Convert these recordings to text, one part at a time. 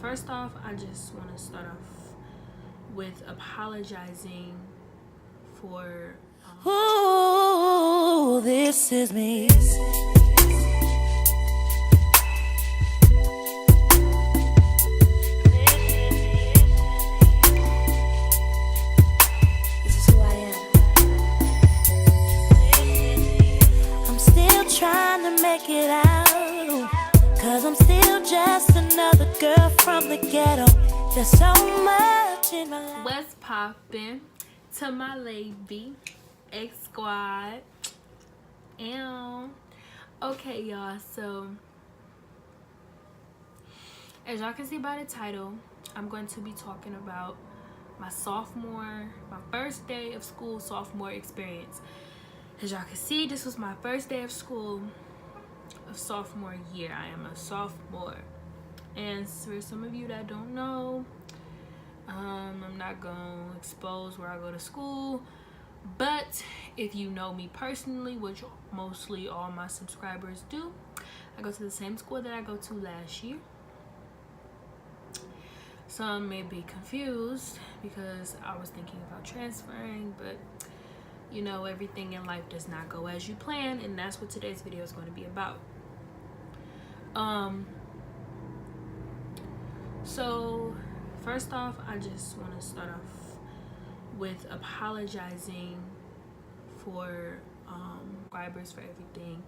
First off, I just want to start off with apologizing for Ooh, this is me. This is who I am. I'm still trying to make it out, 'cause I'm still just another girl from the ghetto. There's so much in my life. what's poppin' to my lady X Squad. Okay, y'all, so as y'all can see by the title, I'm going to be talking about my first day of school sophomore experience. As y'all can see, this was my first day of school of sophomore year. I am a sophomore, and for some of you that don't know, I'm not gonna expose where I go to school, but if you know me personally, which mostly all my subscribers do, I go to the same school that I go to last year. Some may be confused because I was thinking about transferring, but you know, everything in life does not go as you plan, and that's what today's video is going to be about. So first off, I just want to start off with apologizing for subscribers for everything,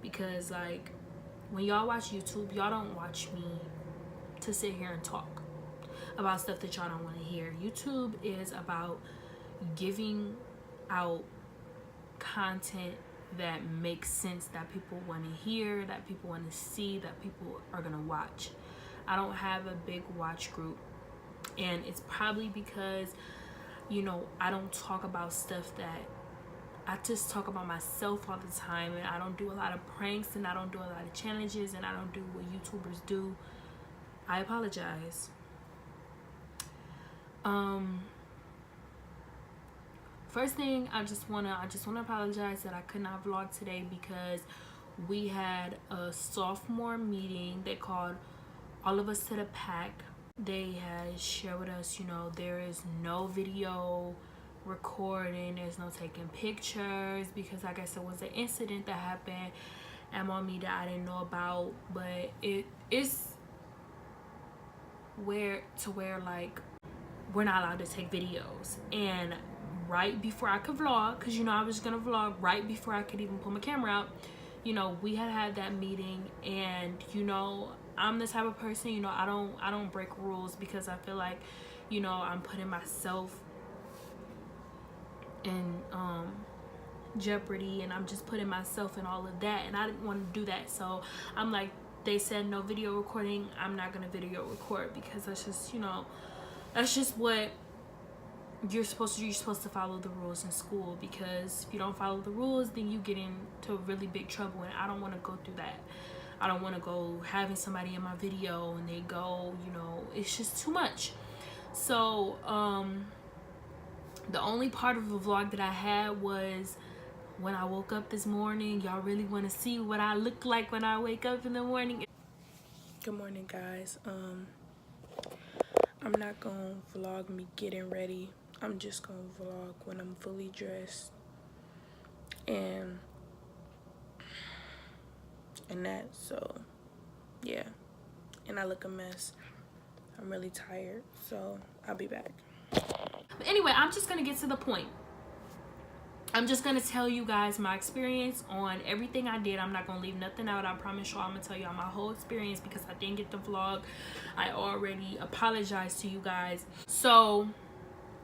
because like when y'all watch YouTube, y'all don't watch me to sit here and talk about stuff that y'all don't want to hear. YouTube is about giving out content that makes sense, that people want to hear, that people want to see, that people are gonna watch. I don't have a big watch group, and it's probably because, you know, I don't talk about stuff that I just talk about myself all the time, and I don't do a lot of pranks, and I don't do a lot of challenges, and I don't do what YouTubers do. I apologize. First thing, I just wanna apologize that I could not vlog today because we had a sophomore meeting. They called all of us to the pack. They had shared with us, you know, there is no video recording, there's no taking pictures, because I guess it was an incident that happened at Mommy that I didn't know about, but it is where like we're not allowed to take videos. And right before I could vlog, because you know I was gonna vlog right before I could even pull my camera out, you know, we had that meeting, and you know, I'm the type of person, you know, I don't break rules, because I feel like, you know, I'm putting myself in jeopardy, and I'm just putting myself in all of that, and I didn't want to do that. So I'm like, they said no video recording, I'm not gonna video record, because that's just, you know, that's just what you're supposed to do. You're supposed to follow the rules in school, because if you don't follow the rules, then you get into really big trouble, and I don't want to go through that. I don't want to go having somebody in my video and they go, you know, it's just too much. So the only part of the vlog that I had was when I woke up this morning. Y'all really want to see what I look like when I wake up in the morning? Good morning, guys. I'm not gonna vlog me getting ready. I'm just gonna vlog when I'm fully dressed and that. So yeah, and I look a mess. I'm really tired, so I'll be back. But anyway, I'm just gonna get to the point. I'm just gonna tell you guys my experience on everything I did. I'm not gonna leave nothing out. I promise y'all I'm gonna tell y'all my whole experience, because I didn't get the vlog. I already apologized to you guys. So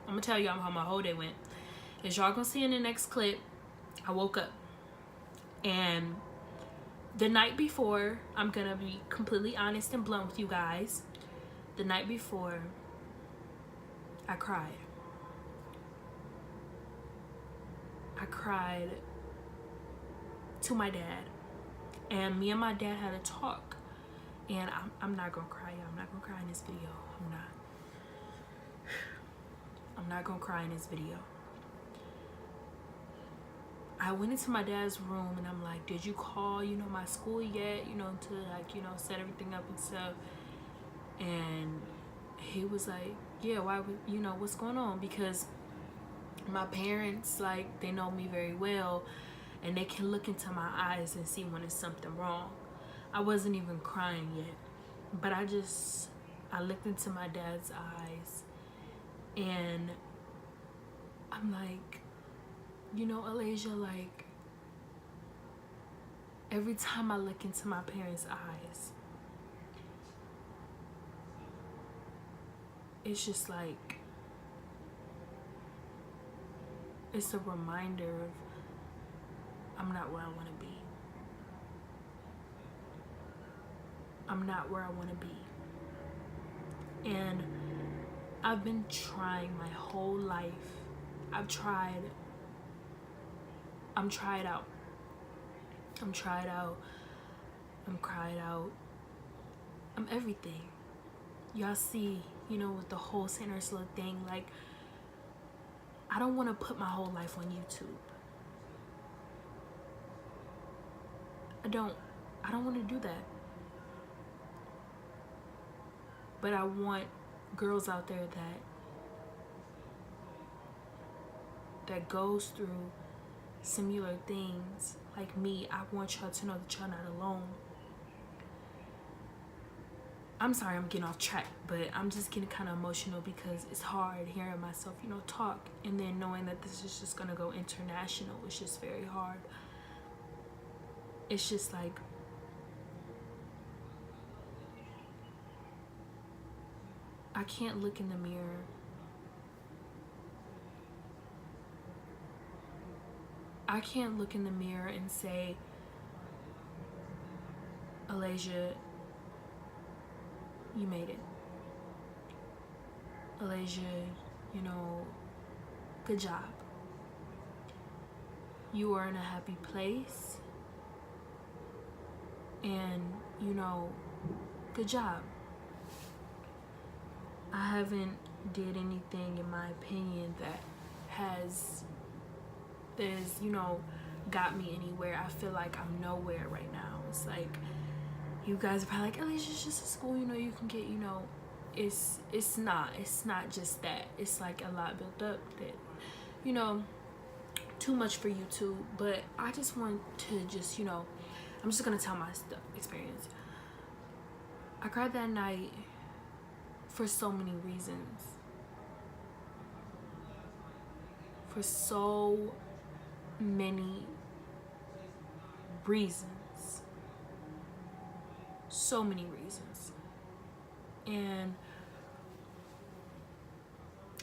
I'm gonna tell y'all how my whole day went. As y'all gonna see in the next clip, I woke up, and the night before, I'm gonna be completely honest and blunt with you guys. The night before, I cried. I cried to my dad, and me and my dad had a talk, and I'm not gonna cry, y'all. I'm not gonna cry in this video. I'm not gonna cry in this video. I went into my dad's room, and I'm like, did you call, you know, my school yet, you know, to like, you know, set everything up and stuff? And he was like, yeah, why would, you know, what's going on? Because my parents, like, they know me very well, and they can look into my eyes and see when it's something wrong. I wasn't even crying yet, but I looked into my dad's eyes, and I'm like, you know, Alasia, like, every time I look into my parents' eyes, it's just like, it's a reminder of I'm not where I want to be. I'm not where I want to be. And I've been trying my whole life. I'm tried out. I'm tried out. I'm cried out. I'm everything. Y'all see, you know, with the whole St. Ursula thing, like, I don't want to put my whole life on YouTube. I don't want to do that. But I want girls out there that goes through similar things like me. I want y'all to know that y'all not alone. I'm sorry I'm getting off track, but I'm just getting kind of emotional because it's hard hearing myself, you know, talk, and then knowing that this is just gonna go international. It's just very hard. It's just like, I can't look in the mirror and say, Alasia, you made it. Alasia, you know, good job. You are in a happy place. And, you know, good job. I haven't did anything, in my opinion, that has, you know, got me anywhere. I feel like I'm nowhere right now. It's like, you guys are probably like, at least it's just a school, you know, you can get, you know, it's not just that. It's like a lot built up that, you know, too much for YouTube. But I just want to just, you know, I'm just gonna tell my experience. I cried that night for so many reasons. For so many reasons. So many reasons. And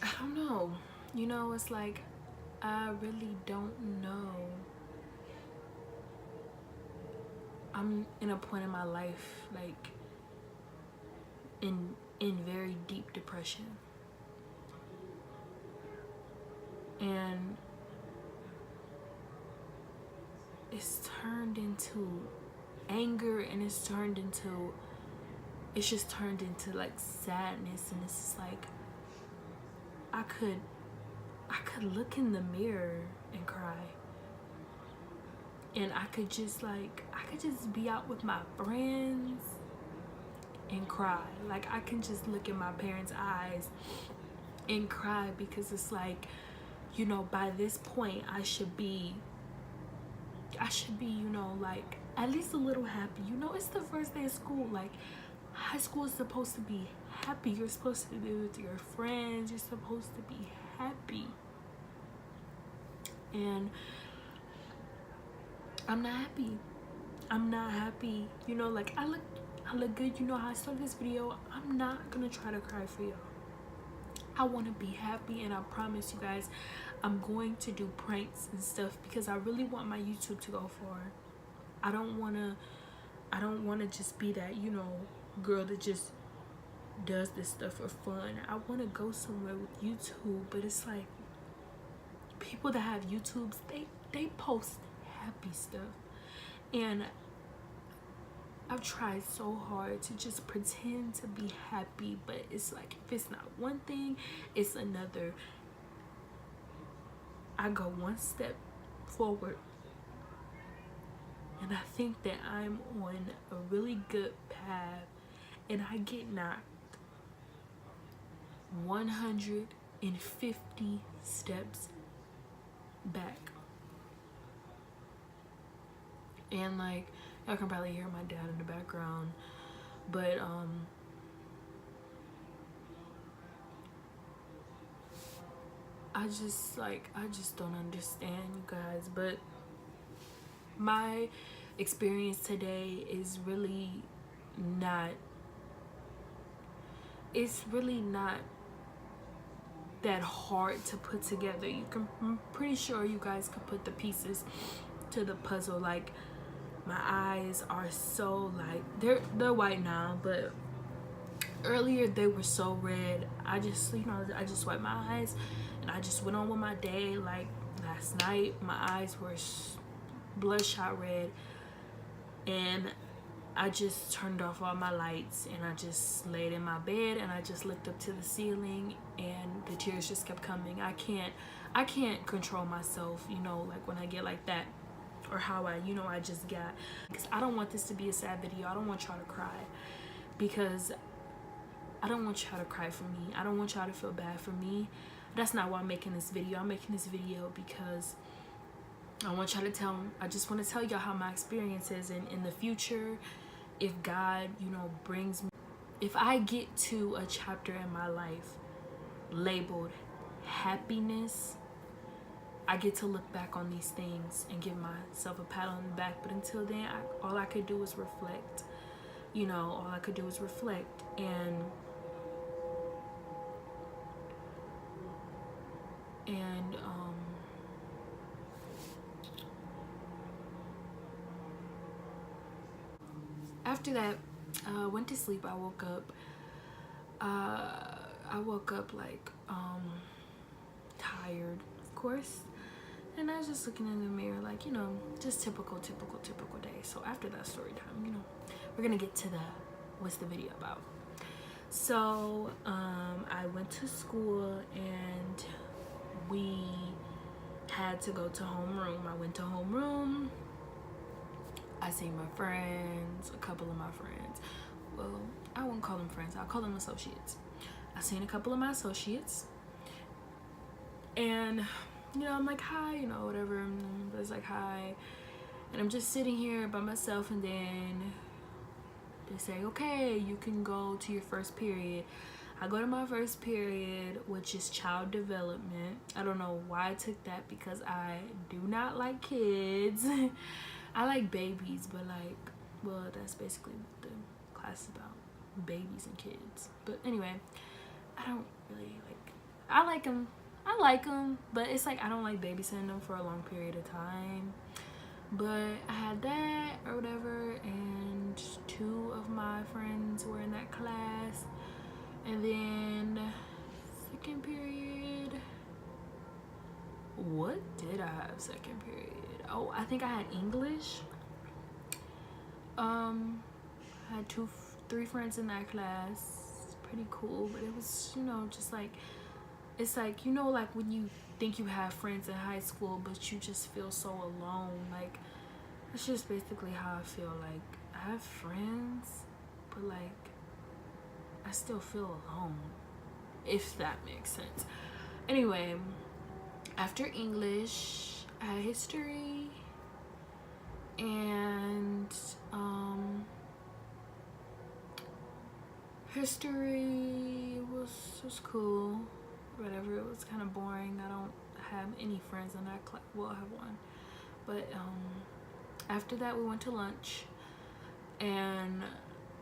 I don't know. You know, it's like, I really don't know. I'm in a point in my life, like, in very deep depression. And it's turned into anger, and it's just turned into like sadness. And it's just like, I could look in the mirror and cry. And I could just be out with my friends and cry. Like, I can just look in my parents' eyes and cry, because it's like, you know, by this point I should be, you know, like, at least a little happy. You know, it's the first day of school. Like, high school is supposed to be happy. You're supposed to be with your friends. You're supposed to be happy. And I'm not happy. You know, like, I look good. You know how I started this video. I'm not gonna try to cry for y'all. I want to be happy, and I promise you guys, I'm going to do pranks and stuff, because I really want my YouTube to go far. I don't want to just be that, you know, girl that just does this stuff for fun. I want to go somewhere with YouTube. But it's like, people that have YouTubes, they post happy stuff, and I've tried so hard to just pretend to be happy, but it's like, if it's not one thing, it's another. I go one step forward, and I think that I'm on a really good path, and I get knocked. 150 steps back. And like, y'all can probably hear my dad in the background, but I just don't understand, you guys. But my experience today is really not, it's really not that hard to put together. I'm pretty sure you guys could put the pieces to the puzzle. Like, my eyes are so, like, they're white now, but earlier they were so red. I just wiped my eyes and I just went on with my day. Like, last night my eyes were bloodshot red, and I just turned off all my lights and I just laid in my bed and I just looked up to the ceiling, and the tears just kept coming. I can't control myself, like when I get like that, or how I just got, because I don't want this to be a sad video. I don't want y'all to cry, because I don't want y'all to cry for me. I don't want y'all to feel bad for me. That's not why I'm making this video. I'm making this video because I want y'all to I just want to tell y'all how my experience is. And in the future, if God, brings me, if I get to a chapter in my life labeled happiness, I get to look back on these things and give myself a pat on the back. But until then, all I could do is reflect. All I could do is reflect. And after that, went to sleep. I woke up like tired, of course, and I was just looking in the mirror, like, just typical day. So after that story time, we're gonna get to what's the video about. So I went to school and we had to go to homeroom. I went to homeroom. I seen my friends, a couple of my friends. Well, I won't call them friends, I'll call them associates. I seen a couple of my associates, and I'm like, hi, whatever, but it's like, hi, and I'm just sitting here by myself, and then they say, okay, you can go to your first period. I go to my first period, which is child development. I don't know why I took that, because I do not like kids. I like babies, but that's basically what the class is about, babies and kids. But anyway, I don't really I like them, but it's like I don't like babysitting them for a long period of time. But I had that or whatever, and 2 of my friends were in that class. And then second period, what did I have second period? Oh, I think I had English. I had 3 friends in that class. Pretty cool, but it was, just like, it's like, like when you think you have friends in high school, but you just feel so alone. Like, that's just basically how I feel. Like, I have friends, but like, I still feel alone, if that makes sense. Anyway, after English, I had history, and history was cool, whatever. It was kind of boring. I don't have any friends in that class. Well, I have one, but after that we went to lunch, and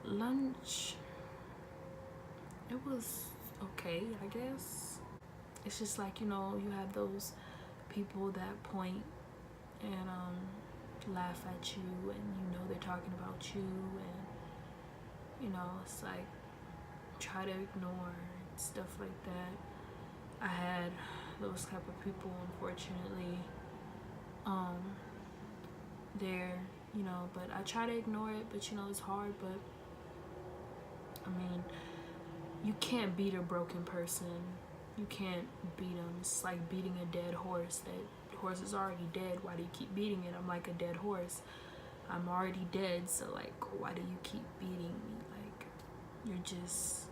lunch, it was okay, I guess. It's just like, you have those people that point and laugh at you, and they're talking about you, and it's like, try to ignore and stuff like that. I had those type of people, unfortunately, there, but I try to ignore it, but it's hard. But I mean, you can't beat a broken person. You can't beat them. It's like beating a dead horse. That horse is already dead. Why do you keep beating it? I'm like a dead horse. I'm already dead, so like, why do you keep beating me? Like, you're just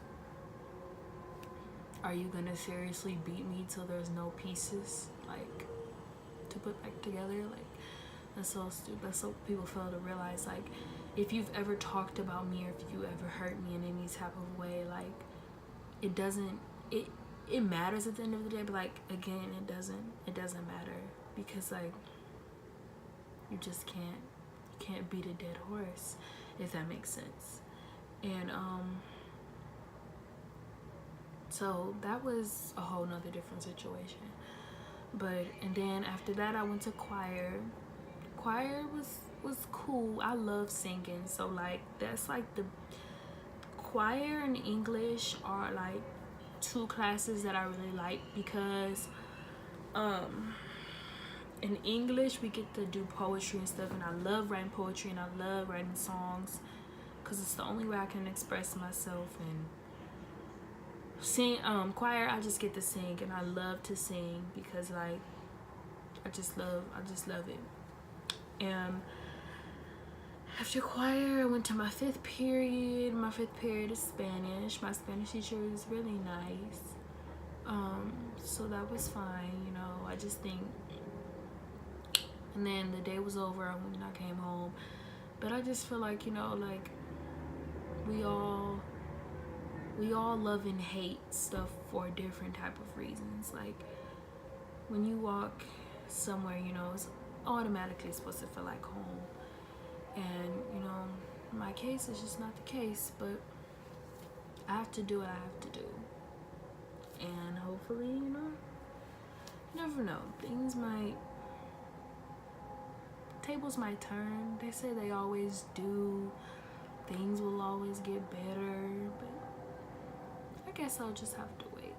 are you gonna seriously beat me till there's no pieces like to put back together? Like, that's so stupid. That's so people fail to realize. Like, if you've ever talked about me or if you ever hurt me in any type of way, like, it doesn't, it matters at the end of the day, but like, again, it doesn't matter, because like, you just can't beat a dead horse, if that makes sense. And so that was a whole nother different situation. But, and then after that, I went to choir. Choir was cool. I love singing, so like, that's like the choir and English are like two classes that I really like, because in English we get to do poetry and stuff, and I love writing poetry and I love writing songs, because it's the only way I can express myself. And sing, choir, I just get to sing, and I love to sing, because like, I just love it. And after choir, I went to my fifth period. My fifth period is Spanish. My Spanish teacher is really nice. So that was fine, you know. I just think, and then the day was over when I came home. But I just feel like, you know, like, we all love and hate stuff for different type of reasons. Like, when you walk somewhere, you know, it's automatically supposed to feel like home. And, you know, in my case, it's just not the case, but I have to do what I have to do. And hopefully, you know, you never know. Tables might turn. They say they always do. Things will always get better, but I guess I'll just have to wait.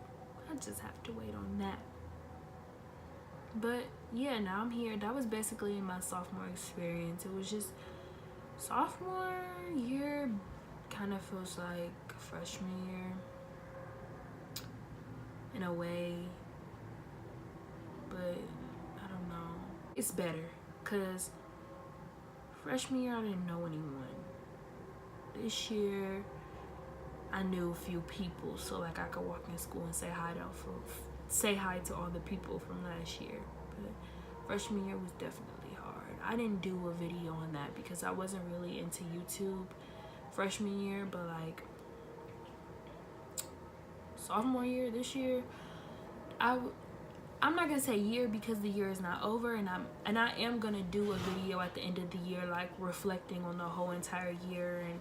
I just have to wait on that. But yeah, now I'm here. That was basically my sophomore experience. It was just, sophomore year kind of feels like freshman year in a way, but I don't know. It's better, because freshman year I didn't know anyone. This year I knew a few people, so like, I could walk in school and say hi to all the people from last year. But freshman year was definitely hard. I didn't do a video on that because I wasn't really into YouTube freshman year, but like, sophomore year, this year, I'm not gonna say year, because the year is not over, and I am gonna do a video at the end of the year, like, reflecting on the whole entire year, and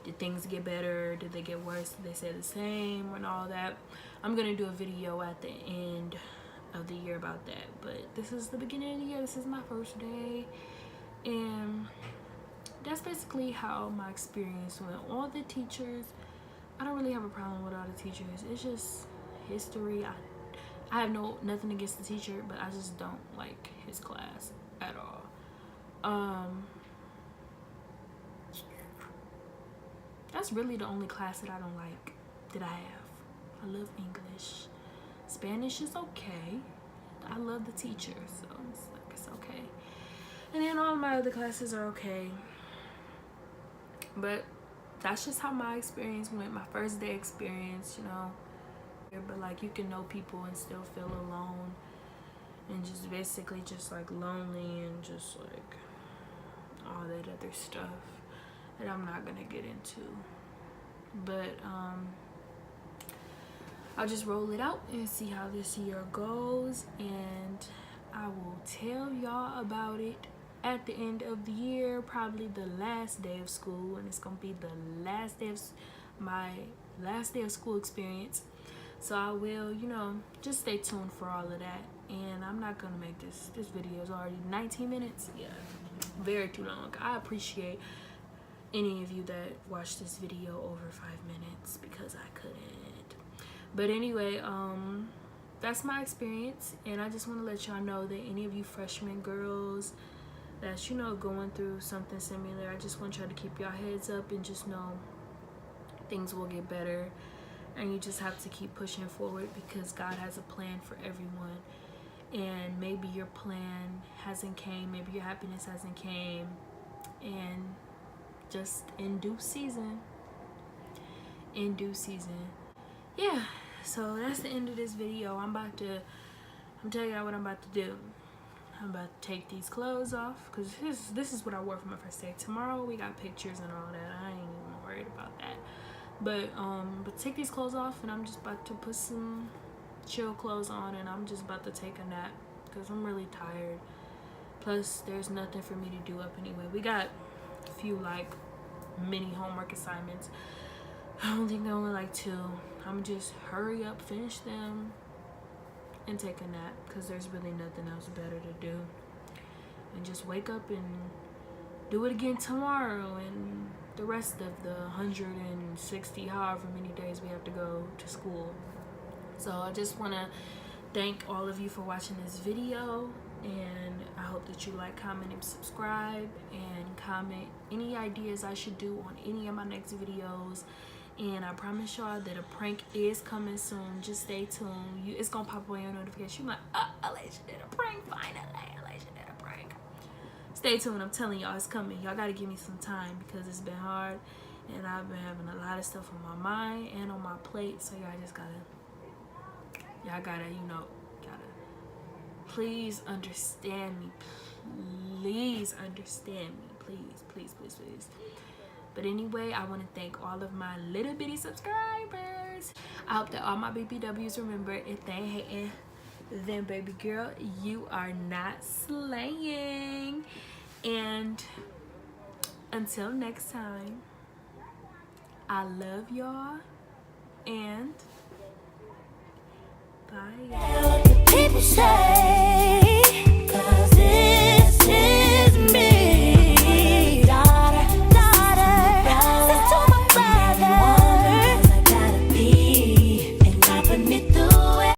did things get better, did they get worse, did they stay the same, and all that. I'm gonna do a video at the end of the year about that. But this is the beginning of the year. This is my first day, and that's basically how my experience went. All the teachers, I don't really have a problem with all the teachers. It's just history. I have nothing against the teacher, but I just don't like his class at all. That's really the only class that I don't like that I have. I love English. Spanish is okay. I love the teacher, so it's okay. And then all my other classes are okay. But that's just how my experience went. My first day experience, you know. But like, you can know people and still feel alone, and just basically just like lonely, and just like all that other stuff that I'm not gonna get into. But I'll just roll it out and see how this year goes, and I will tell y'all about it at the end of the year, probably the last day of school, and it's gonna be the last day of my last day of school experience. So I will, you know, just stay tuned for all of that. And I'm not gonna make this video is already 19 minutes. Yeah, very too long. I appreciate any of you that watched this video over 5 minutes, because I couldn't. But anyway, that's my experience, and I just want to let y'all know that any of you freshman girls that's, you know, going through something similar, I just want y'all to keep your heads up and just know things will get better. And you just have to keep pushing forward, because God has a plan for everyone. And maybe your plan hasn't came, maybe your happiness hasn't came, and just in due season. Yeah, so that's the end of this video. I'm telling y'all what I'm about to do. I'm about to take these clothes off, because this is what I wore for my first day. Tomorrow we got pictures and all that. I ain't even worried about that. But take these clothes off, and I'm just about to put some chill clothes on, and I'm just about to take a nap because I'm really tired. Plus there's nothing for me to do up anyway. We got a few like mini homework assignments. I don't think they're only like 2. I'm just hurry up, finish them, and take a nap, because there's really nothing else better to do. And just wake up and do it again tomorrow, and the rest of the 160 however many days we have to go to school. So I just want to thank all of you for watching this video, and I hope that you like, comment, and subscribe, and comment any ideas I should do on any of my next videos. And I promise y'all that a prank is coming soon. Just stay tuned. It's gonna pop up on your notification. You're like, Alicia did a prank, finally. Alicia did a prank. Stay tuned. I'm telling y'all, it's coming. Y'all gotta give me some time, because it's been hard, and I've been having a lot of stuff on my mind and on my plate. So y'all gotta, please understand me. Please understand me. Please. But anyway, I want to thank all of my little bitty subscribers. I hope that all my BBWs remember, if they ain't hating, then baby girl, you are not slaying. And until next time, I love y'all, and bye. People say